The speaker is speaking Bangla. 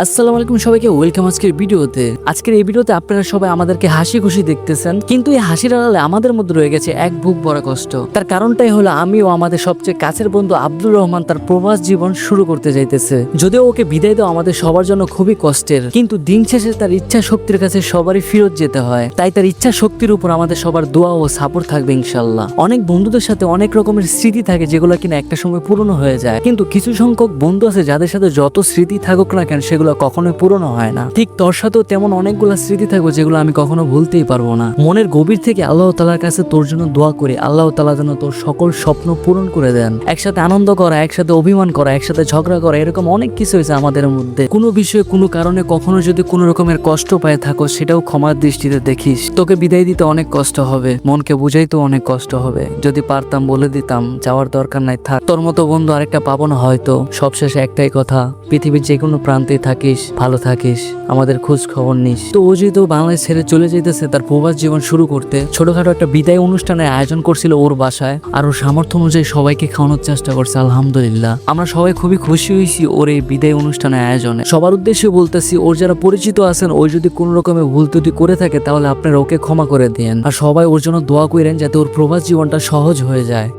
আসসালামু আলাইকুম সবাইকে, ওয়েলকাম আজকের ভিডিওতে। আজকের এই ভিডিওতে আপনারা সবাই আমাদেরকে হাসি খুশি দেখতেছেন, কিন্তু এই হাসির আড়ালে আমাদের মধ্যে রয়ে গেছে এক বুক ভরা কষ্ট। তার কারণটাই হলো আমি ও আমাদের সবচেয়ে কাছের বন্ধু আব্দুর রহমান তার প্রবাস জীবন শুরু করতে যাইতেছে। যদিও ওকে বিদায় দেওয়া আমাদের সবার জন্য খুবই কষ্টের, কিন্তু দিন শেষে তার ইচ্ছা শক্তির কাছে সবারই ফেরত যেতে হয়। তাই তার ইচ্ছা শক্তির উপর আমাদের সবার দোয়া ও সাপোর্ট থাকবে ইনশাল্লাহ। অনেক বন্ধুদের সাথে অনেক রকমের স্মৃতি থাকে যেগুলো কিনা একটা সময় পূরণ হয়ে যায়, কিন্তু কিছু সংখ্যক বন্ধু আছে যাদের সাথে যত স্মৃতি থাকুক না কেন সেগুলো কখনোই পূরণ হয় না। ঠিক তোর সাথেও তেমন অনেকগুলো স্মৃতি থাকবে যেগুলো আমি কখনো ভুলতেই পারবো না। মনের গভীর থেকে আল্লাহ তাআলার কাছে তোর জন্য দোয়া করি, আল্লাহ তাআলা যেন তোর সকল স্বপ্ন পূরণ করে দেন। একসাথে আনন্দ করা, একসাথে অভিমান করা, একসাথে ঝগড়া করা, এরকম অনেক কিছু হয়েছে আমাদের মধ্যে। কোনো বিষয়ে কোনো কারণে কখনো যদি কোনো রকমের কষ্ট পায় থাকো, সেটাও ক্ষমার দৃষ্টিতে দেখিস। তোকে বিদায় দিতে অনেক কষ্ট হবে, মনকে বুঝাইতেও অনেক কষ্ট হবে। যদি পারতাম বলে দিতাম যাওয়ার দরকার নাই, থাক। তোর মতো বন্ধু আরেকটা পাবো না হয়তো। সবশেষে একটাই কথা, পৃথিবীর যে কোনো প্রান্তে থাকিস, ভালো থাকিস, আমাদের খোঁজ খবর নিস। তো ও যেহেতু বাংলাদেশ ছেড়ে চলে যেতেছে তার প্রবাস জীবন শুরু করতে, ছোটখাটো একটা বিদায় অনুষ্ঠানের আয়োজন করছিল ওর বাসায়, আর ওর সামর্থ্য অনুযায়ী সবাইকে খাওয়ানোর চেষ্টা করছে। আলহামদুলিল্লাহ, আমরা সবাই খুবই খুশি হয়েছি ওর এই বিদায় অনুষ্ঠানের আয়োজনে। সবার উদ্দেশ্যে বলতেছি, ওর যারা পরিচিত আছেন, ওই যদি কোনো রকমের ভুল ত্রুটি করে থাকে তাহলে আপনারা ওকে ক্ষমা করে দেন, আর সবাই ওর জন্য দোয়া করেন যাতে ওর প্রবাস জীবনটা সহজ হয়ে যায়।